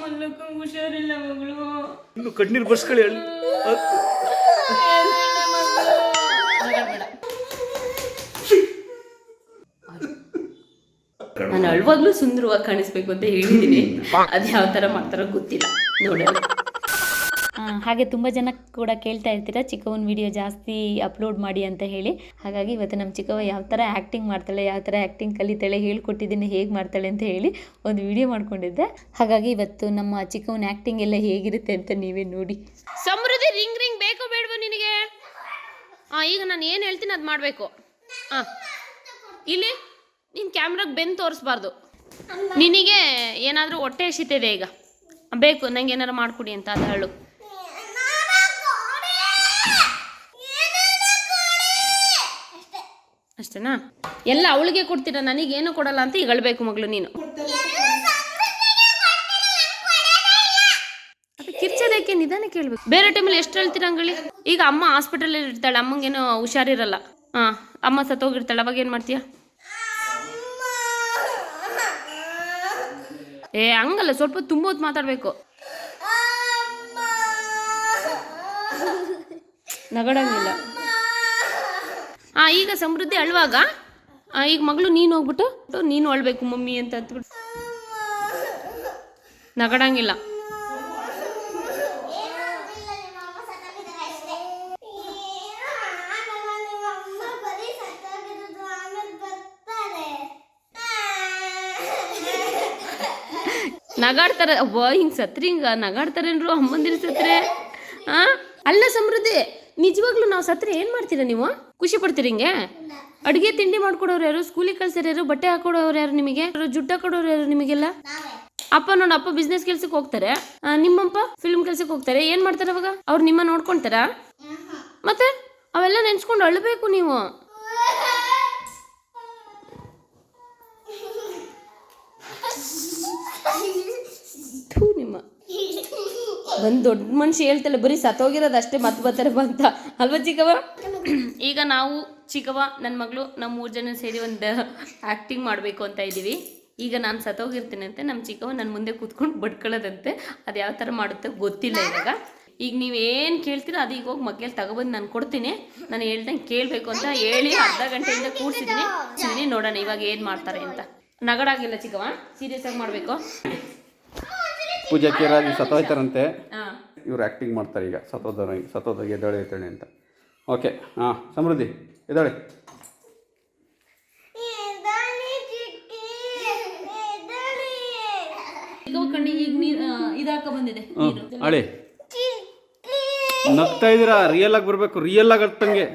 ಮಲ್ಲಕ್ಕಂಗೆ ಹುಷಾರಿಲ್ಲ ಮಗಳು. ಇನ್ನು ಕಣ್ಣೀರು ಬರ್ಸ್ಕೊಳ್ಳಿ ಹೇಳಿ. ನಾನು ಅಳುವಾಗ್ಲೂ ಸುಂದರವಾಗಿ ಕಾಣಿಸ್ಬೇಕು ಅಂತ ಹೇಳಿದ್ದೀನಿ. ಅದು ಯಾವ ಥರ ಮಾಡ್ತಾರೋ ಗೊತ್ತಿಲ್ಲ, ನೋಡೋಣ. ಹಾಗೆ ತುಂಬ ಜನ ಕೂಡ ಕೇಳ್ತಾ ಇರ್ತೀರ ಚಿಕ್ಕವನ ವಿಡಿಯೋ ಜಾಸ್ತಿ ಅಪ್ಲೋಡ್ ಮಾಡಿ ಅಂತ ಹೇಳಿ. ಹಾಗಾಗಿ ಇವತ್ತು ನಮ್ಮ ಚಿಕ್ಕವ ಯಾವ ಥರ ಆ್ಯಕ್ಟಿಂಗ್ ಮಾಡ್ತಾಳೆ, ಯಾವ ಥರ ಆ್ಯಕ್ಟಿಂಗ್ ಕಲಿತಾಳೆ, ಹೇಳ್ಕೊಟ್ಟಿದ್ದೀನಿ ಹೇಗೆ ಮಾಡ್ತಾಳೆ ಅಂತ ಹೇಳಿ ಒಂದು ವಿಡಿಯೋ ಮಾಡ್ಕೊಂಡಿದ್ದೆ. ಹಾಗಾಗಿ ಇವತ್ತು ನಮ್ಮ ಚಿಕ್ಕವನ ಆ್ಯಕ್ಟಿಂಗ್ ಎಲ್ಲ ಹೇಗಿರುತ್ತೆ ಅಂತ ನೀವೇ ನೋಡಿ. ಸಮೃದ್ಧಿ ರಿಂಗ್ ರಿಂಗ್ ಬೇಕೋ ಬೇಡವೋ ನಿನಗೆ? ಈಗ ನಾನು ಏನು ಹೇಳ್ತೀನಿ ಅದು ಮಾಡಬೇಕು. ಇಲ್ಲಿ ನಿನ್ನ ಕ್ಯಾಮ್ರಾಗೆ ಬೆನ್ನು ತೋರಿಸ್ಬಾರ್ದು. ನಿನಗೆ ಏನಾದರೂ ಹೊಟ್ಟೆ ಹಸಿತಿದೆ ಈಗ, ಬೇಕು ನಂಗೆ ಏನಾರು ಮಾಡಿಕೊಡಿ ಅಂತ ಅದು ಹೇಳು. ಅಷ್ಟೇನಾ? ಎಲ್ಲ ಅವಳಿಗೆ ಕೊಡ್ತೀರಾ, ನನಗೇನು ಕೊಡಲ್ಲ ಅಂತ ಈಗ ಹೇಳ್ಬೇಕು ಮಗಳು ನೀನು. ಕಿರ್ಚೋದಕ್ಕೆ ನಿಧಾನ ಕೇಳ್ಬೇಕು. ಬೇರೆ ಟೈಮಲ್ಲಿ ಎಷ್ಟು ಹೇಳ್ತೀರ ಅಂಗಳಿ? ಈಗ ಅಮ್ಮ ಹಾಸ್ಪಿಟಲ್ ಇರ್ತಾಳೆ, ಅಮ್ಮಂಗೇನೋ ಹುಷಾರಿರಲ್ಲ. ಅಮ್ಮ ಸತ್ತೋಗಿರ್ತಾಳೆ, ಅವಾಗ ಏನು ಮಾಡ್ತೀಯ? ಹಂಗಲ್ಲ, ಸ್ವಲ್ಪ ತುಂಬ ಹೊತ್ತು ಮಾತಾಡಬೇಕು. ನಗಡಂಗಿಲ್ಲ. ಈಗ ಸಮೃದ್ಧಿ ಅಳುವಾಗ ಈಗ ಮಗಳು ನೀನು ಹೋಗ್ಬಿಟ್ಟು ನೀನು ಅಳ್ಬೇಕು ಮಮ್ಮಿ ಅಂತ ಅಂದ್ಬಿಟ್ಟು. ನಗಡಂಗಿಲ್ಲ. ನಗಾಡ್ತಾರೆ ಹಿಂಗೆ ಸತ್ರಿ, ಹಿಂಗೆ ನಗಾಡ್ತಾರೇನ್ರು ಅಮ್ಮಂದಿರ ಸತ್ರೆ. ಅಲ್ಲ ಸಮೃದ್ಧಿ, ನಿಜವಾಗ್ಲೂ ನಾವು ಸತ್ರೆ ಏನು ಮಾಡ್ತೀರಾ ನೀವು? ಖುಷಿ ಪಡ್ತೀರಿ? ಹಿಂಗೆ ಅಡುಗೆ ತಿಂಡಿ ಮಾಡ್ಕೊಡೋರು ಯಾರು? ಸ್ಕೂಲಿಗೆ ಕಳ್ಸೋರು ಯಾರು? ಬಟ್ಟೆ ಹಾಕೊಡೋರು ಯಾರು ನಿಮಗೆ? ಜುಟ್ಟ ಕೊಡೋರು ಯಾರು ನಿಮಗೆಲ್ಲ? ಅಪ್ಪ ನೋಡಿ, ಅಪ್ಪ ಬಿಸ್ನೆಸ್ ಕೆಲ್ಸಕ್ಕೆ ಹೋಗ್ತಾರೆ, ನಿಮ್ಮಪ್ಪ ಫಿಲ್ಮ್ ಕೆಲ್ಸಕ್ಕೆ ಹೋಗ್ತಾರೆ. ಏನು ಮಾಡ್ತಾರೆ ಅವಾಗ? ಅವ್ರು ನಿಮ್ಮ ನೋಡ್ಕೊಳ್ತಾರ? ಮತ್ತೆ ಅವೆಲ್ಲ ನೆನ್ಸ್ಕೊಂಡು ಅಳಬೇಕು ನೀವು. ನಿಮ್ಮ ಒಂದು ದೊಡ್ಡ ಮನುಷ್ಯ ಹೇಳ್ತಲ್ಲ, ಬರೀ ಸತ್ತೋಗಿರೋದು ಅಷ್ಟೇ ಮತ್ತೆ ಬರ್ತಾರೆ ಅಂತ ಅಲ್ವಾ ಚಿಕ್ಕವ? ಈಗ ನಾವು ಚಿಕ್ಕವ, ನನ್ನ ಮಗಳು, ನಮ್ಮ 3 ಜನ ಸೇರಿ ಒಂದು ಆ್ಯಕ್ಟಿಂಗ್ ಮಾಡಬೇಕು ಅಂತ ಇದ್ದೀವಿ. ಈಗ ನಾನು ಸತ್ತೋಗಿರ್ತೀನಿ ಅಂತೆ, ನಮ್ಮ ಚಿಕ್ಕವ ನನ್ನ ಮುಂದೆ ಕೂತ್ಕೊಂಡು ಬಡ್ಕೊಳ್ಳೋದಂತೆ. ಅದು ಯಾವ ಥರ ಮಾಡುತ್ತೆ ಗೊತ್ತಿಲ್ಲ ಇವಾಗ. ಈಗ ನೀವು ಏನು ಕೇಳ್ತೀರೋ ಅದು ಈಗ ಹೋಗಿ ಮಕ್ಕಳು ತಗೊಬಂದು ನಾನು ಕೊಡ್ತೀನಿ. ನಾನು ಹೇಳ್ದಂಗೆ ಕೇಳಬೇಕು ಅಂತ ಹೇಳಿ ಅರ್ಧ ಗಂಟೆಯಿಂದ ಕೂರಿಸಿದ್ದೀನಿ. ನೋಡೋಣ ಇವಾಗ ಏನು ಮಾಡ್ತಾರೆ ಅಂತ. ನಗಡಾಗಿಲ್ಲ ಚಿಕ್ಕವ, ಸೀರಿಯಸ್ ಆಗಿ ಮಾಡಬೇಕು. ಪೂಜಾ ಕೆ ರಾಜ್ ಸತ್ತೋಯ್ತಾರಂತೆ, ಇವ್ರು ಆ್ಯಕ್ಟಿಂಗ್ ಮಾಡ್ತಾರೆ ಈಗ. ಸತ್ತೋದಾಗ ಎದ್ದಾಳೆ ಅಂತ. ಓಕೆ, ಸಮೃದ್ಧಿ ಎದ್ದಾಳೆ. ಕಣ್ಣಿಗೆ ಈಗ ನೀರು ಇದಾಕ ಬಂದಿದೆ. ಅಳೆ ನಗ್ತಾ ಇದ್ದೀರಾ? ರಿಯಲ್ ಆಗಿ ಬರಬೇಕು, ರಿಯಲ್ ಆಗಿ ಅರ್ಥಂಗೆ.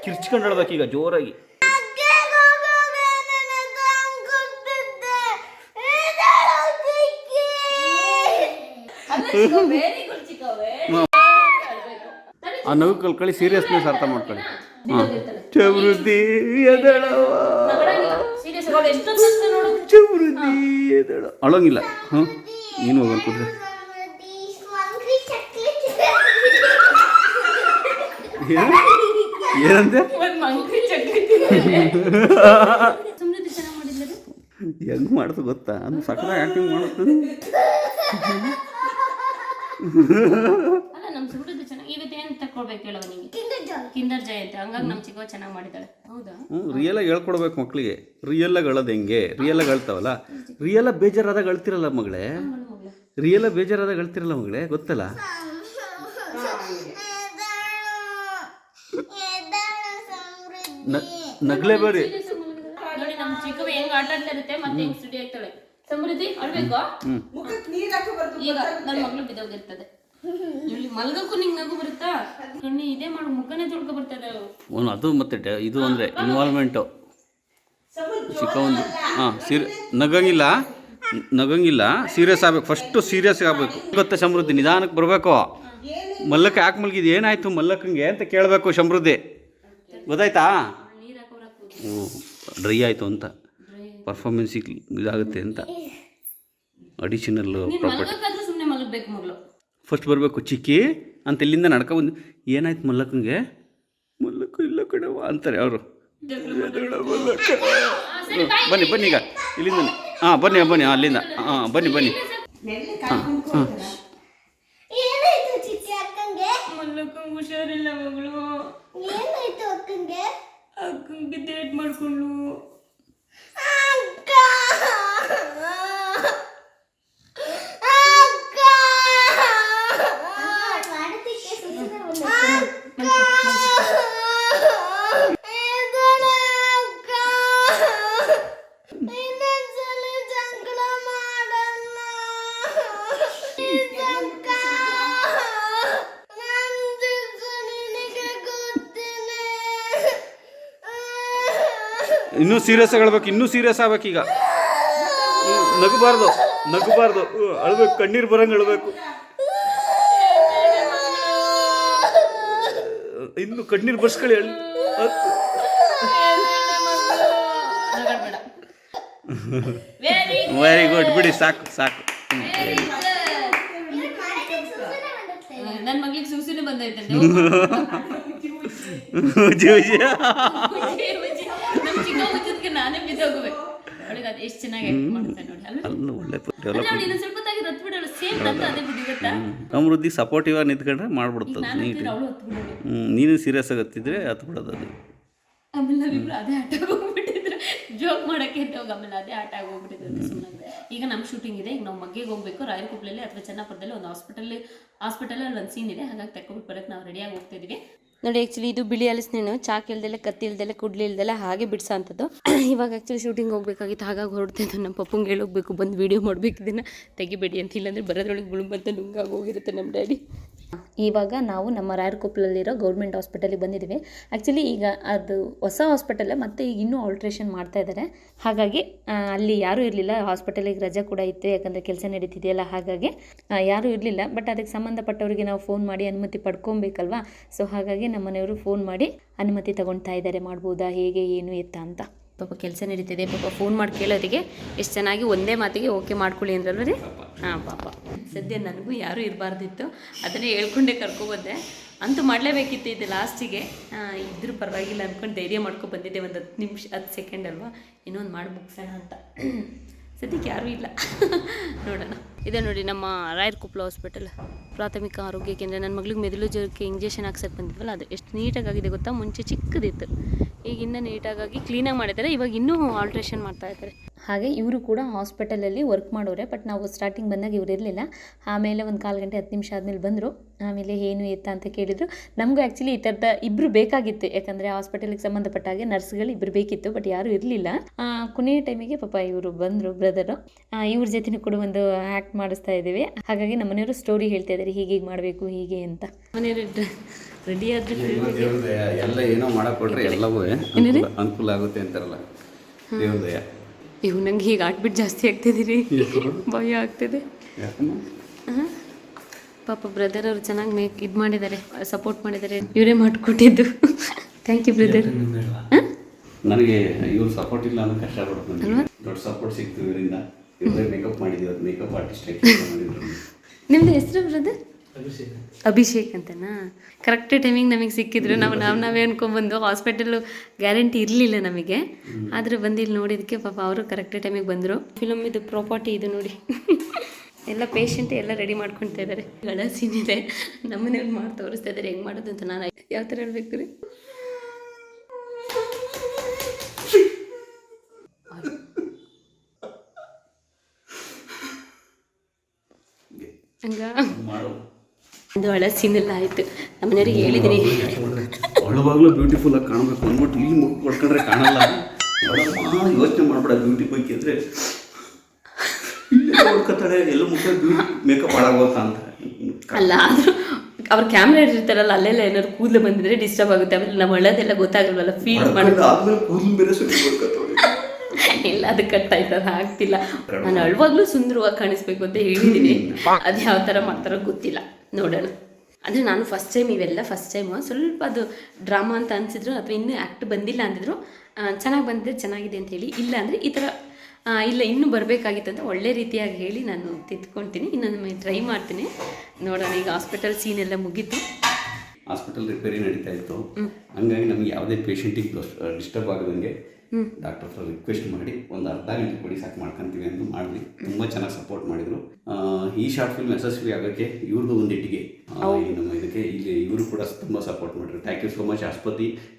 ಕಿರ್ಚ್ಕೊಂಡು ಹೇಳ್ಬೇಕು ಈಗ ಜೋರಾಗಿ. ಆ ನಗು ಕಲ್ಕೊಳ್ಳಿ, ಸೀರಿಯಸ್ನೆಸ್ ಅರ್ಥ ಮಾಡ್ಕೊಳ್ಳಿ. ಸಮೃದ್ಧಿ ಎದಳವ, ಸಮೃದ್ಧಿ ಎದಳ ಅಳೋಂಗಿಲ್ಲ. ನೀನು ಹೋಗೋದು ಕೂತ್ರೆ ಏನಂತೆ? ಹೆಂಗ್ ಮಾಡ್ತು ಗೊತ್ತಾ? ಅದು ಸಕ್ಕದಾಗ ಆ್ಯಕ್ಟಿಂಗ್ ಮಾಡುತ್ತೆ. ನಮ್ಮ ಸಮೃದ್ಧಿ ಚೆನ್ನಾಗಿ ಇವತ್ತು ಏನು ತಗೊಳ್ಬೇಕು ಹೇಳೋ ನಿಮಗೆ? ಕಿಂಡರ್ ಜಾಯ್ ಅಂತ. ಹಂಗಾಗಿ ನಮ್ಮ ಚಿಕ್ಕವ ಚೆನ್ನಾಗಿ ಮಾಡಿದ್ದಾಳೆ. ಹೌದಾ? ರಿಯಲ್ ಆಗಿ ಹೇಳ್ಕೊಡ್ಬೇಕು ಮಕ್ಕಳಿಗೆ. ರಿಯಲ್ ಆಗಿ ಅಳೋದು ಹೆಂಗೆ? ರಿಯಲ್ ಆಗಿ ಅಳ್ತಾವಲ್ಲ. ರಿಯಲ್ ಆಗಿ ಬೇಜಾರಾದಾಗ ಅಳ್ತಿರಲ್ಲ ಮಗಳೇ. ರಿಯಲ್ ಆಗಿ ಬೇಜಾರಾದಾಗ ಅಳ್ತಿರಲ್ಲ ಮಗಳೇ, ಗೊತ್ತಲ್ಲ? ನಗ್ಲೇಬೇಡಿ. ನೋಡಿ ನಮ್ಮ ಚಿಕ್ಕವ ಹೆಂಗ್ ಆಟ ಆಡ್ತಾ ಇರುತ್ತೆ, ಮತ್ತೆ ಹೆಂಗ್ ಸ್ಟುಡಿ ಆಗ್ತಾಳೆ. ಸಮೃದ್ಧಿ ಅಳ್ಬೇಕು. ಈಗ ನನ್ನ ಮಗಳು ಬಿದ್ದೋಗಿರ್ತದೆ, ಮಲ್ಗಕ್ಕೂ ನಿಂಗೆ ನಗು ಬರುತ್ತಾ? ಕಣ್ಣಿ ಇದೇ ಮಾಡು, ಮುಖನೇ ತೊಳ್ಕೊ ಬರ್ತದೆ. ಅದು ಮತ್ತೆ ಇದು ಅಂದರೆ ಇನ್ವಾಲ್ವ್ಮೆಂಟು ಚಿಕ್ಕ ಒಂದು. ನಗಂಗಿಲ್ಲ, ಸೀರಿಯಸ್ ಆಗ್ಬೇಕು. ಫಸ್ಟು ಸೀರಿಯಸ್ ಆಗಬೇಕು ಗೊತ್ತಾ ಸಮೃದ್ಧಿ? ನಿಧಾನಕ್ಕೆ ಬರಬೇಕು. ಮಲ್ಲಕ್ಕ ಯಾಕೆ ಮಲಗಿದ್ದು, ಏನಾಯ್ತು ಮಲ್ಲಕ್ಕಂಗೆ ಅಂತ ಕೇಳಬೇಕು ಸಮೃದ್ಧಿ, ಗೊತ್ತಾಯ್ತಾ? ಡ್ರೈ ಆಯಿತು ಅಂತ, ಪರ್ಫಾರ್ಮೆನ್ಸಿಗೆ ಇದಾಗುತ್ತೆ ಅಂತ ಅಡಿಷನಲ್ ಪ್ರಾಪರ್ಟಿ. ಸುಮ್ಮನೆ ಮಲಗಬೇಕು ಮಗಳು. ಫಸ್ಟ್ ಬರಬೇಕು ಚಿಕ್ಕಿ ಅಂತ ಇಲ್ಲಿಂದ ನಡ್ಕೊಬಂದು, ಏನಾಯ್ತು ಮಲ್ಲಕ್ಕಂಗೆ, ಮಲ್ಲಕ್ಕ ಇಲ್ಲ ಕಣವ ಅಂತಾರೆ ಅವರು. ಬನ್ನಿ ಬನ್ನಿ ಈಗ ಇಲ್ಲಿಂದ, ಹಾಂ ಬನ್ನಿ ಬನ್ನಿ, ಅಲ್ಲಿಂದ ಹಾಂ ಬನ್ನಿ ಬನ್ನಿ. ಹಾಂ ಹಾಂ ಮಲ್ಲಕ್ಕಂಗೆ ಹುಷಾರಿಲ್ಲ ಮಗಳು. ಅಕ್ಕಂಗೆ ಡೇಟ್ ಮಾಡ್ಕೊಂಡು ಇನ್ನೂ ಸೀರಿಯಸ್ ಆಗ್ಬೇಕು, ಇನ್ನೂ ಸೀರಿಯಸ್ ಆಗ್ಬೇಕು. ಈಗ ನಗಬಾರ್ದು ನಗಬಾರ್ದು, ಅಳ್ಬೇಕು, ಕಣ್ಣೀರು ಬರಂಗೆ ಅಳ್ಬೇಕು. ಇನ್ನು ಕಣ್ಣೀರು ಬರ್ಸ್ಕೊಳ್ಳಿ, ಅಳಿ. ವೆರಿ ಗುಡ್, ಬಿಡಿ ಸಾಕು ಸಾಕು. ನನ್ನ ಮಗಳಿಗೆ ಸೂಸುನೆ ಬಂದೈತೆ. ನಾನೇ ಬಿದ್ದೋಗ್ಬೇಕು. ಅವಳಿಗೆ ಅದು ಎಷ್ಟು ಚೆನ್ನಾಗಿ ಆಕ್ಟ್ ಮಾಡ್ತಾನೆ ನೋಡಿ. ಒಳ್ಳೆ ಸ್ವಲ್ಪ ತಾಗಿ ರತ್ ಬಿಡೋಳು, ಸೇಮ್ ನಂದು ಅದೇ ಬುದ್ಧಿ ಗೊತ್ತಾ. ಸಮೃದ್ಧಿ ಸಪೋರ್ಟಿವ್ ಆಗಿ ನಿಂತ್ಕೊಂಡ್ರೆ ಮಾಡ್ಬಿಡ್ತದೆ ನೀಟ್. ನೀನು ಸೀರಿಯಸ್ ಆಗತ್ತಿದ್ರೆ ಹತ್ತು ಬಿಡೋದು ಅದು. ಆಮೇಲೆ ನಾವಿಬ್ರು ಅದೇ ಆಟ ಹೋಗ್ಬಿಟ್ಟಿದ್ರೆ ಜೋಕ್ ಮಾಡೋಕ್ಕೆ ಅಂತ ಹೋಗಿ ಆಮೇಲೆ ಅದೇ ಆಟ ಆಗೋಗ್ಬಿಟ್ಟಿದ್ರೆ ಸುಮ್ಮನೆ. ಈಗ ನಮ್ಮ ಶೂಟಿಂಗ್ ಇದೆ, ಈಗ ನಾವು ಮಗ್ಗೆಗೆ ಹೋಗ್ಬೇಕು. ರಾಯರಕುಪ್ಲಲ್ಲಿ ಅಥವಾ ಚೆನ್ನಾಪುರದಲ್ಲಿ ಒಂದು ಹಾಸ್ಪಿಟಲಲ್ಲಿ ಒಂದು ಸೀನ್ ಇದೆ, ಹಾಗಾಗಿ ತಕ್ಕೊಬಿಟ್ಟು ಬರೋಕ್ಕೆ ನಾವು ರೆಡಿಯಾಗಿ ಹೋಗ್ತಾ ಇದೀವಿ ನೋಡಿ. ಆ್ಯಕ್ಚುಲಿ ಇದು ಬಿಳಿ ಹಲಸಿನ ಚಾಕ್ ಇಲ್ದೆಲ್ಲ, ಕತ್ತಿ ಇಲ್ದೆಲ್ಲ, ಕುಡ್ಲಿ ಇಲ್ದೆಲ್ಲ ಹಾಗೆ ಬಿಡಿಸೋ ಅಂಥದ್ದು. ಇವಾಗ ಆ್ಯಕ್ಚುಲಿ ಶೂಟಿಂಗ್ ಹೋಗ್ಬೇಕಾಗಿತ್ತು, ಹಾಗಾಗಿ ಹೊರಡ್ತಿದ್ದು. ನಮ್ಮ ಪಪ್ಪಂಗೆ ಹೇಳೋಗ್ಬೇಕು, ಬಂದು ವೀಡಿಯೋ ಮಾಡಬೇಕು, ಇದನ್ನು ತೆಗಿಬೇಡಿ ಅಂತ. ಇಲ್ಲಾಂದರೆ ಬರೋದ್ರೊಳಗೆ ಗುಳುಂಬಂತ ನುಂಗಾಗಿ ಹೋಗಿರುತ್ತೆ ನಮ್ಮ ಡ್ಯಾಡಿ. ಇವಾಗ ನಾವು ನಮ್ಮ ರಾಯರಕುಪ್ಲಲ್ಲಿರೋ ಗೌರ್ಮೆಂಟ್ ಹಾಸ್ಪಿಟಲಿಗೆ ಬಂದಿದ್ದೀವಿ. ಆ್ಯಕ್ಚುಲಿ ಈಗ ಅದು ಹೊಸ ಹಾಸ್ಪಿಟಲ್, ಮತ್ತು ಈಗ ಇನ್ನೂ ಆಲ್ಟ್ರೇಷನ್ ಮಾಡ್ತಾ ಇದ್ದಾರೆ. ಹಾಗಾಗಿ ಅಲ್ಲಿ ಯಾರೂ ಇರಲಿಲ್ಲ. ಹಾಸ್ಪಿಟಲಿಗೆ ರಜೆ ಕೂಡ ಇತ್ತು, ಯಾಕಂದರೆ ಕೆಲಸ ನಡೀತಿದೆಯಲ್ಲ, ಹಾಗಾಗಿ ಯಾರೂ ಇರಲಿಲ್ಲ. ಬಟ್ ಅದಕ್ಕೆ ಸಂಬಂಧಪಟ್ಟವರಿಗೆ ನಾವು ಫೋನ್ ಮಾಡಿ ಅನುಮತಿ ಪಡ್ಕೊಬೇಕಲ್ವಾ. ಸೊ ಹಾಗಾಗಿ ನಮ್ಮ ಮನೆಯವರು ಫೋನ್ ಮಾಡಿ ಅನುಮತಿ ತಗೊಳ್ತಾ ಇದ್ದಾರೆ, ಮಾಡ್ಬೋದಾ, ಹೇಗೆ, ಏನು ಎತ್ತ ಅಂತ. ಪಾಪ ಕೆಲಸ ನಡೀತಿದೆ. ಪಾಪ ಫೋನ್ ಮಾಡಿ ಕೇಳೋರಿಗೆ ಎಷ್ಟು ಚೆನ್ನಾಗಿ ಒಂದೇ ಮಾತಿಗೆ ಓಕೆ ಮಾಡ್ಕೊಳ್ಳಿ ಅಂದ್ರಲ್ವ ರೀ. ಹಾಂ ಪಾಪ ಸದ್ಯ ನನಗೂ ಯಾರೂ ಇರಬಾರ್ದಿತ್ತು, ಅದನ್ನೇ ಹೇಳ್ಕೊಂಡೆ ಕರ್ಕೊಬಂದೆ. ಅಂತೂ ಮಾಡಲೇಬೇಕಿತ್ತು ಇದು ಲಾಸ್ಟಿಗೆ. ಇದ್ರೂ ಪರವಾಗಿಲ್ಲ ಅಂದ್ಕೊಂಡು ಧೈರ್ಯ ಮಾಡ್ಕೊಂಡು ಬಂದಿದ್ದೆ. ಒಂದು 10 ನಿಮಿಷ 10 ಸೆಕೆಂಡ್ ಅಲ್ವಾ, ಇನ್ನೊಂದು ಮಾಡಿ ಮುಗಿಸೋಣ ಅಂತ. ಸದ್ಯಕ್ಕೆ ಯಾರೂ ಇಲ್ಲ, ನೋಡೋಣ. ಇದೆ ನೋಡಿ ನಮ್ಮ ರಾಯರಕುಪ್ಲ ಹಾಸ್ಪಿಟಲ್ ಪ್ರಾಥಮಿಕ ಆರೋಗ್ಯ ಕೇಂದ್ರ. ನನ್ನ ಮಗಳಿಗೆ ಮೆದುಳು ಜ್ವರಕ್ಕೆ ಇಂಜೆಕ್ಷನ್ ಹಾಕ್ಸಕ್ಕೆ ಬಂದಿದ್ವಲ್ಲ, ಅದು ಎಷ್ಟು ನೀಟಾಗಿದೆ ಗೊತ್ತಾ. ಮುಂಚೆ ಚಿಕ್ಕದಿತ್ತು, ಈಗ ಇನ್ನೂ ನೀಟಾಗಿ ಕ್ಲೀನಾಗಿ ಮಾಡಿದ್ದಾರೆ. ಇವಾಗ ಇನ್ನೂ ಆಲ್ಟ್ರೇಷನ್ ಮಾಡ್ತಾ ಇದ್ದಾರೆ. ಹಾಗೆ ಇವರು ಕೂಡ ಹಾಸ್ಪಿಟಲಲ್ಲಿ ವರ್ಕ್ ಮಾಡೋರೆ. ಬಟ್ ನಾವು ಸ್ಟಾರ್ಟಿಂಗ್ ಬಂದಾಗ ಇವ್ರು ಇರಲಿಲ್ಲ. ಆಮೇಲೆ ಒಂದು 1/4 ಗಂಟೆ 10 ನಿಮಿಷ ಆದಮೇಲೆ ಬಂದರು. ಆಮೇಲೆ ಏನು ಎತ್ತ ಅಂತ ಕೇಳಿದರು. ನಮಗೂ ಆ್ಯಕ್ಚುಲಿ ಈ ಥರದ ಇಬ್ಬರು ಬೇಕಾಗಿತ್ತು, ಯಾಕಂದರೆ ಹಾಸ್ಪಿಟಲಿಗೆ ಸಂಬಂಧಪಟ್ಟ ಹಾಗೆ ನರ್ಸ್ಗಳು ಇಬ್ಬರು ಬೇಕಿತ್ತು. ಬಟ್ ಯಾರೂ ಇರಲಿಲ್ಲ. ಕೊನೆಯ ಟೈಮಿಗೆ ಪಾಪ ಇವರು ಬಂದರು, ಬ್ರದರು. ಇವ್ರ ಜೊತೆನೂ ಕೂಡ ಒಂದು ಆ್ಯಕ್ಟ್ ಮಾಡಿಸ್ತಾ ಇದ್ದೀವಿ. ಹಾಗಾಗಿ ನಮ್ಮ ಮನೆಯವರು ಸ್ಟೋರಿ ಹೇಳ್ತಾ ಇದ್ದಾರೆ, ಹೀಗೆ ಮಾಡಬೇಕು ಹೀಗೆ ಅಂತ. ಮನೆಯವರು ರೆಡಿ ಆದ್ರೆ ಎಲ್ಲ ಏನೋ ಮಾಡಕೊಟ್ರೆ ಎಲ್ಲವೂ ಅನುಕೂಲ ಆಗುತ್ತೆ ಅಂತಾರಲ್ಲ, ದೇವ್ರದಯ. ಇವು ನಂಗೆ ಹೀಗೆ ಆಟ್ಬಿಟ್ಟು ಜಾಸ್ತಿ ಆಗ್ತಿದ್ದೀರಿ, ಭಯ ಆಗ್ತಿದೆ. ಪಾಪ ಬ್ರದರ್ ಅವರು ಚೆನ್ನಾಗಿ ಇದು ಮಾಡಿದ್ದಾರೆ, ಸಪೋರ್ಟ್ ಮಾಡಿದ್ದಾರೆ. ಇವರೇ ಮಾಡಿಕೊಟ್ಟಿದ್ದು. Thank you brother. ನನಗೆ ಇವ್ರು ಸಪೋರ್ಟ್ ಇಲ್ಲ ಅನ್ನೋ ಕಷ್ಟ ಪಡ್ತೀನಿ. ದೊಡ್ಡ ಸಪೋರ್ಟ್ ಸಿಕ್ತು ಇವರಿಂದ. ಇವರೇ ಮೇಕಪ್ ಮಾಡಿದ್ದೀವಿ, ಮೇಕಪ್ ಆರ್ಟಿಸ್ಟ್ ಮಾಡಿದ್ರು. ನಿಮ್ಮದು ಹೆಸರು ಬ್ರದರ್? ಅಭಿಷೇಕ್ ಅಂತನಾ? ಕರೆಕ್ಟ್ ಟೈಮಿಂಗ್ ನಮಗೆ ಸಿಕ್ಕಿದ್ರು. ನಾವೇ ಅನ್ಕೊಂಡ್ಬಂದು ಹಾಸ್ಪಿಟಲ್ ಗ್ಯಾರಂಟಿ ಇರಲಿಲ್ಲ ನಮಗೆ, ಆದರೆ ಬಂದು ಇಲ್ಲಿ ನೋಡಿದ್ದಕ್ಕೆ ಪಾಪ ಅವರು ಕರೆಕ್ಟ್ ಟೈಮಿಗೆ ಬಂದರು. ಫಿಲಮ್ ಇದು ಪ್ರಾಪರ್ಟಿ ಇದು ನೋಡಿ. ಎಲ್ಲ ಪೇಷಂಟ್ ಎಲ್ಲ ರೆಡಿ ಮಾಡ್ಕೊಳ್ತಾ ಇದ್ದಾರೆ. ಗಳ ಸೀನ್ ಇದೆ, ನಮ್ಮನೇಲಿ ಮಾಡಿ ತೋರಿಸ್ತಾ ಇದ್ದಾರೆ ಹೆಂಗೆ ಮಾಡೋದು ಅಂತ. ನಾನು ಯಾವ ಥರ ಹೇಳ್ಬೇಕು ರೀ? ಹಂಗ ಒಂದು ಹಳ ಸೀನೆಲ್ಲ ಆಯಿತು. ನಮ್ಮನೆಯವ್ರಿಗೆ ಹೇಳಿದ್ದೀನಿ, ಒಳವಾಗಲೂ ಬ್ಯೂಟಿಫುಲ್ ಆಗಿ ಕಾಣಬೇಕು ಅಂದ್ಬಿಟ್ಟು ಇಲ್ಲಿ ಮುಖ ಕೊಡ್ಕೊಂಡ್ರೆ ಕಾಣಲ್ಲ. ಯೋಚನೆ ಮಾಡ್ಬೇಡ ಬ್ಯೂಟಿ ಬಗ್ಗೆ ಅಂದರೆ ನೋಡ್ಕೊತಾಳೆ ಎಲ್ಲ ಮುಖ ಮೇಕಪ್ ಹಾಳಾಗೋತಾ ಅಂತ ಅಲ್ಲ. ಆದರೂ ಅವ್ರ ಕ್ಯಾಮ್ರಾ ಇಟ್ಟಿರ್ತಾರಲ್ಲ, ಅಲ್ಲೆಲ್ಲ ಏನಾದ್ರು ಕೂದಲು ಬಂದಿದ್ರೆ ಡಿಸ್ಟರ್ಬ್ ಆಗುತ್ತೆ. ಆಮೇಲೆ ನಮ್ಮ ಒಳ್ಳೇದೆಲ್ಲ ಗೊತ್ತಾಗಲ್ವಲ್ಲ, ಫೀಲ್ ಮಾಡೋದು. ಕೂದಲು ಬೇರೆ ಸುಟ್ಟು ಇಲ್ಲ, ಅದು ಕಟ್ ಆಯ್ತದ ಆಗ್ತಿಲ್ಲ. ನಾನು ಅಳುವಾಗ್ಲೂ ಸುಂದರವಾಗಿ ಕಾಣಿಸ್ಬೇಕು ಅಂತ ಹೇಳಿದ್ದೀನಿ. ಅದು ಯಾವ ಥರ ಮಾಡ್ತಾರೋ ಗೊತ್ತಿಲ್ಲ, ನೋಡೋಣ. ಅಂದರೆ ನಾನು ಫಸ್ಟ್ ಟೈಮ್, ಇವೆಲ್ಲ ಫಸ್ಟ್ ಟೈಮು. ಸ್ವಲ್ಪ ಅದು ಡ್ರಾಮಾ ಅಂತ ಅನಿಸಿದ್ರು, ಅಥವಾ ಇನ್ನೂ ಆ್ಯಕ್ಟ್ ಬಂದಿಲ್ಲ ಅಂದಿದ್ರು. ಚೆನ್ನಾಗಿ ಬಂದಿದೆ ಚೆನ್ನಾಗಿದೆ ಅಂತ ಹೇಳಿ, ಇಲ್ಲ ಅಂದರೆ ಈ ಥರ ಇಲ್ಲ ಇನ್ನೂ ಬರಬೇಕಾಗಿತ್ತು ಅಂತ ಒಳ್ಳೆ ರೀತಿಯಾಗಿ ಹೇಳಿ ನಾನು ತಿದ್ಕೊಳ್ತೀನಿ. ಇನ್ನೊಮ್ಮೆ ಟ್ರೈ ಮಾಡ್ತೀನಿ, ನೋಡೋಣ. ಈಗ ಹಾಸ್ಪಿಟಲ್ ಸೀನ್ ಎಲ್ಲ ಮುಗೀತು, ಹಾಸ್ಪಿಟಲ್ ರಿಪೇರಿ ನಡೀತಾ ಇತ್ತು. ಹಂಗಾಗಿ ನಮಗೆ ಯಾವುದೇ ಪೇಷಂಟಿಗೆ ಡಿಸ್ಟರ್ಬ್ ಆಗದಂಗೆ ಡಾಕ್ಟರ್ ಹತ್ರ ರಿಕ್ವೆಸ್ಟ್ ಮಾಡಿ ಒಂದು ಅರ್ಧ ಗಂಟೆ ಕೊಡಿ ಸಾಕು ಮಾಡ್ಕೊತೀವಿ ಅಂತ ಮಾಡಿದ್ವಿ. ತುಂಬ ಚೆನ್ನಾಗಿ ಸಪೋರ್ಟ್ ಮಾಡಿದರು. ಈ ಶಾರ್ಟ್ ಫಿಲ್ಮ್ ಯಶಸ್ವಿ ಆಗೋಕ್ಕೆ ಇವ್ರದ್ದು ಒಂದು ಇಟ್ಟಿಗೆ ನಮ್ಮ ಇದಕ್ಕೆ ಇಲ್ಲಿ ಇವರು ಕೂಡ ತುಂಬ ಸಪೋರ್ಟ್ ಮಾಡಿದ್ರು. ಥ್ಯಾಂಕ್ ಯು ಸೋ ಮಚ್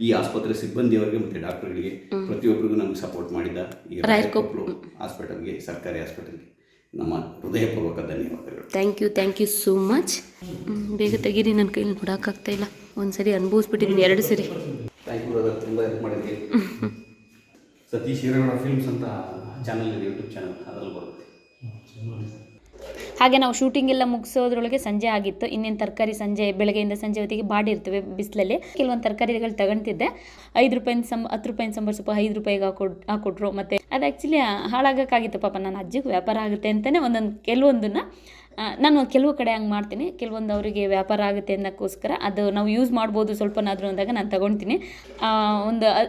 ಈ ಆಸ್ಪತ್ರೆ ಸಿಬ್ಬಂದಿಯವರಿಗೆ ಮತ್ತು ಡಾಕ್ಟರ್ಗಳಿಗೆ ಪ್ರತಿಯೊಬ್ಬರಿಗೂ ನಮಗೆ ಸಪೋರ್ಟ್ ಮಾಡಿದ ಈ ರಾಯಕೊಪ್ಪಲು ಹಾಸ್ಪಿಟಲ್ಗೆ, ಸರ್ಕಾರಿ ಹಾಸ್ಪಿಟಲ್ಗೆ ನಮ್ಮ ಹೃದಯಪೂರ್ವಕ ಧನ್ಯವಾದಗಳು. Thank you so much. ಬೇಗ ತೆಗೀರಿ, ನನ್ನ ಕೈಲಿ ನೋಡೋಕ್ಕಾಗ್ತಾ ಇಲ್ಲ. ಒಂದು ಸರಿ ಅನುಭವಿಸ್ಬಿಟ್ಟಿದ್ದೀನಿ, 2 ಸರಿ. ಥ್ಯಾಂಕ್ ಯು ಬ್ರದರ್, ತುಂಬ ಹೆಲ್ಪ್ ಮಾಡಿದ್ವಿ. ಸತೀಶ್ ಈರೇಗೌಡ ಫಿಲ್ಮ್ಸ್ ಅಂತ ಚಾನಲ್ ಇದೆ, ಯೂಟ್ಯೂಬ್ ಚಾನಲ್, ಅದರಲ್ಲಿ ಬರುತ್ತೆ. ಹಾಗೆ ನಾವು ಶೂಟಿಂಗ್ ಎಲ್ಲ ಮುಗಿಸೋದ್ರೊಳಗೆ ಸಂಜೆ ಆಗಿತ್ತು. ಇನ್ನೇನು ತರಕಾರಿ ಸಂಜೆ ಬೆಳಗ್ಗೆಯಿಂದ ಸಂಜೆ ಹೊತ್ತಿಗೆ ಬಾಡಿರ್ತವೆ ಬಿಸಿಲಲ್ಲಿ. ಕೆಲವೊಂದು ತರಕಾರಿಗಳು ತಗೊಳ್ತಿದ್ದೆ. 5 ರೂಪಾಯಿನ 10 ರೂಪಾಯಿನ ಸಾಂಬಾರು ಸೊಪ್ಪು 5 ರೂಪಾಯಿಗೆ ಹಾಕೊಟ್ರು. ಮತ್ತು ಅದು ಆ್ಯಕ್ಚುಲಿ ಹಾಳಾಗೋಕ್ಕಾಗಿತ್ತು ಪಾಪ. ನನ್ನ ಅಜ್ಜಿಗೆ ವ್ಯಾಪಾರ ಆಗುತ್ತೆ ಅಂತಲೇ ಕೆಲವೊಂದನ್ನು ನಾನು ಕೆಲವು ಕಡೆ ಹಂಗೆ ಮಾಡ್ತೀನಿ, ಕೆಲವೊಂದು ಅವರಿಗೆ ವ್ಯಾಪಾರ ಆಗುತ್ತೆ ಅನ್ನೋಕ್ಕೋಸ್ಕರ ಅದು ನಾವು ಯೂಸ್ ಮಾಡ್ಬೋದು ಸ್ವಲ್ಪನಾದರೂ ಅಂದಾಗ ನಾನು ತೊಗೊಳ್ತೀನಿ.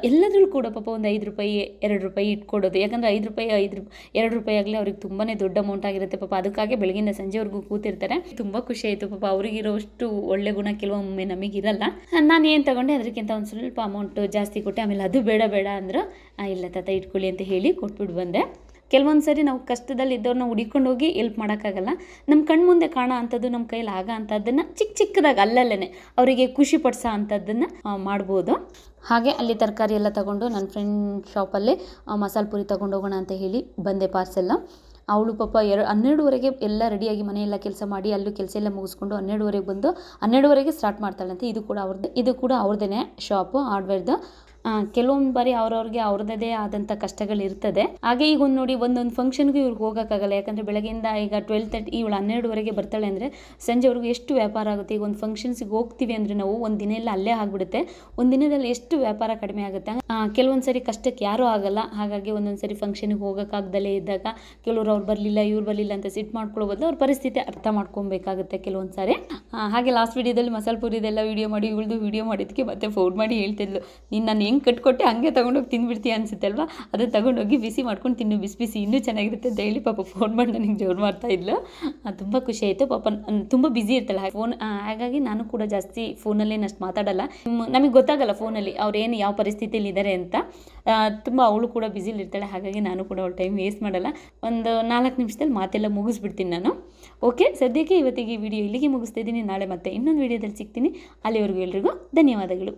ಎಲ್ಲದರಲ್ಲೂ ಕೂಡ ಪಾಪ ಒಂದು 5 ರೂಪಾಯಿ 2 ರೂಪಾಯಿ ಇಟ್ಕೊಡೋದು. ಯಾಕಂದರೆ 5 ರೂಪಾಯಿ 2 ರೂಪಾಯಿ ಆಗಲಿ ಅವ್ರಿಗೆ ತುಂಬಾ ದೊಡ್ಡ ಅಮೌಂಟ್ ಆಗಿರುತ್ತೆ ಪಾಪ. ಅದಕ್ಕಾಗಿ ಬೆಳಗಿಂದ ಸಂಜೆವರೆಗೂ ಕೂತಿರ್ತಾರೆ. ತುಂಬ ಖುಷಿ ಆಯಿತು ಪಾಪ. ಅವರಿಗಿರೋಷ್ಟು ಒಳ್ಳೆ ಗುಣ ಕೆಲವೊಮ್ಮೆ ನಮಗಿರಲ್ಲ. ನಾನು ಏನು ತೊಗೊಂಡೆ ಅದಕ್ಕಿಂತ ಒಂದು ಸ್ವಲ್ಪ ಅಮೌಂಟ್ ಜಾಸ್ತಿ ಕೊಟ್ಟೆ. ಆಮೇಲೆ ಅದು ಬೇಡ ಅಂದರು. ಇಲ್ಲ ತಾತ ಇಟ್ಕೊಳ್ಳಿ ಅಂತ ಹೇಳಿ ಕೊಟ್ಬಿಟ್ಟು ಬಂದೆ. ಕೆಲವೊಂದು ಸರಿ ನಾವು ಕಷ್ಟದಲ್ಲಿ ಇದ್ದವ್ರನ್ನ ಹುಡ್ಕೊಂಡು ಹೋಗಿ ಎಲ್ಪ್ ಮಾಡೋಕ್ಕಾಗಲ್ಲ. ನಮ್ಮ ಕಣ್ಣು ಮುಂದೆ ಕಾಣೋ ಅಂಥದ್ದು, ನಮ್ಮ ಕೈಲಿ ಆಗೋ ಅಂಥದ್ದನ್ನು ಚಿಕ್ಕದಾಗಿ ಅಲ್ಲಲ್ಲೇ ಅವರಿಗೆ ಖುಷಿ ಪಡಿಸೋ ಅಂಥದ್ದನ್ನು ಮಾಡ್ಬೋದು. ಹಾಗೆ ಅಲ್ಲಿ ತರಕಾರಿ ಎಲ್ಲ ತೊಗೊಂಡು ನನ್ನ ಫ್ರೆಂಡ್ ಶಾಪಲ್ಲಿ ಮಸಾಲೆ ಪುರಿ ತೊಗೊಂಡು ಹೋಗೋಣ ಅಂತ ಹೇಳಿ ಬಂದೆ ಪಾರ್ಸೆಲ್ಲ. ಅವಳು ಪಾಪ 12ವರೆಗೆ ಎಲ್ಲ ರೆಡಿಯಾಗಿ ಮನೆಯೆಲ್ಲ ಕೆಲಸ ಮಾಡಿ ಅಲ್ಲೂ ಕೆಲಸ ಎಲ್ಲ ಮುಗಿಸ್ಕೊಂಡು 12ವರೆಗೆ ಬಂದು 12ವರೆಗೆ ಸ್ಟಾರ್ಟ್ ಮಾಡ್ತಾಳಂತೆ. ಇದು ಕೂಡ ಅವ್ರದ್ದೇ ಶಾಪು, ಹಾರ್ಡ್ವೇರ್ದು. ಕೆಲವೊಂದು ಬಾರಿ ಅವ್ರದ್ದೇ ಆದಂಥ ಕಷ್ಟಗಳಿರ್ತದೆ. ಹಾಗೆ ಈಗ ನೋಡಿ ಒಂದೊಂದು ಫಂಕ್ಷನ್ಗೂ ಇವ್ರಿಗೆ ಹೋಗೋಕ್ಕಾಗಲ್ಲ. ಯಾಕಂದರೆ ಬೆಳಗ್ಗೆಯಿಂದ ಈಗ 12:30 ಇವಳು 12ವರೆಗೆ ಬರ್ತಾಳೆ ಅಂದರೆ ಸಂಜೆವರೆಗೂ ಎಷ್ಟು ವ್ಯಾಪಾರ ಆಗುತ್ತೆ. ಈಗ ಒಂದು ಫಂಕ್ಷನ್ಸಿಗೆ ಹೋಗ್ತೀವಿ ಅಂದರೆ ನಾವು ಒಂದು ದಿನ ಎಲ್ಲ ಅಲ್ಲೇ ಆಗಿಬಿಡುತ್ತೆ. ಒಂದು ದಿನದಲ್ಲಿ ಎಷ್ಟು ವ್ಯಾಪಾರ ಕಡಿಮೆ ಆಗುತ್ತೆ. ಕೆಲವೊಂದು ಸರಿ ಕಷ್ಟಕ್ಕೆ ಯಾರೂ ಆಗಲ್ಲ. ಹಾಗಾಗಿ ಒಂದೊಂದು ಸರಿ ಫಂಕ್ಷನ್ಗೆ ಹೋಗೋಕ್ಕಾಗ್ದಲೇ ಇದ್ದಾಗ ಕೆಲವರು ಅವ್ರು ಬರಲಿಲ್ಲ ಇವ್ರು ಬರಲಿಲ್ಲ ಅಂತ ಸಿಟ್ಟು ಮಾಡ್ಕೊಳ್ಳೋ ಬದಲು ಅವ್ರ ಪರಿಸ್ಥಿತಿ ಅರ್ಥ ಮಾಡ್ಕೊಬೇಕಾಗುತ್ತೆ ಕೆಲವೊಂದು ಸಾರಿ. ಹಾಗೆ ಲಾಸ್ಟ್ ವೀಡಿಯೋದಲ್ಲಿ ಮಸಾಲೆ ಪುರಿದೆಲ್ಲ ವೀಡಿಯೋ ಮಾಡಿ ಇವಳ್ದು ವೀಡಿಯೋ ಮಾಡಿದ್ದಕ್ಕೆ ಮತ್ತೆ ಫೋನ್ ಮಾಡಿ ಹೇಳ್ತಿದ್ಲು, ನೀನು ನಾನು ಹೆಂಗೆ ಕಟ್ಕೊಟ್ಟೆ ಹಂಗೆ ತೊಗೊಂಡೋಗಿ ತಿಂದ್ಬಿಡ್ತೀಯ ಅನಿಸುತ್ತೆ ಅಲ್ವಾ, ಅದನ್ನು ತೊಗೊಂಡೋಗಿ ಬಿಸಿ ಮಾಡ್ಕೊಂಡು ತಿನ್ನು, ಬಿಸಿ ಇನ್ನೂ ಚೆನ್ನಾಗಿರುತ್ತೆ ಅಂತ ಹೇಳಿ ಪಾಪ ಫೋನ್ ಮಾಡಿ ನನಗೆ ಜೋರು ಮಾಡ್ತಾಯಿದ್ಲು. ತುಂಬ ಖುಷಿ ಆಯಿತು. ಪಾಪ ತುಂಬ ಬ್ಯುಸಿ ಇರ್ತಾಳೆ ಫೋನ್, ಹಾಗಾಗಿ ನಾನು ಕೂಡ ಜಾಸ್ತಿ ಫೋನಲ್ಲೇನು ಅಷ್ಟು ಮಾತಾಡಲ್ಲ. ನಮಗೆ ಗೊತ್ತಾಗಲ್ಲ ಫೋನಲ್ಲಿ ಅವ್ರೇನು ಯಾವ ಪರಿಸ್ಥಿತಿಯಲ್ಲಿ ಇದ್ದಾರೆ ಅಂತ. ತುಂಬ ಅವಳು ಕೂಡ ಬ್ಯುಸಿಲಿರ್ತಾಳೆ. ಹಾಗಾಗಿ ನಾನು ಕೂಡ ಅವಳು ಟೈಮ್ ವೇಸ್ಟ್ ಮಾಡಲ್ಲ. ಒಂದು 4 ನಿಮಿಷದಲ್ಲಿ ಮಾತೆಲ್ಲ ಮುಗಿಸ್ಬಿಡ್ತೀನಿ ನಾನು. ಓಕೆ, ಸದ್ಯಕ್ಕೆ ಇವತ್ತಿಗೆ ಈ ವಿಡಿಯೋ ಇಲ್ಲಿಗೆ ಮುಗಿಸ್ತಾ ಇದ್ದೀನಿ. ನಾಳೆ ಮತ್ತೆ ಇನ್ನೊಂದು ವಿಡಿಯೋದಲ್ಲಿ ಸಿಗ್ತೀನಿ. ಅಲ್ಲಿವರೆಗೂ ಎಲ್ರಿಗೂ ಧನ್ಯವಾದಗಳು.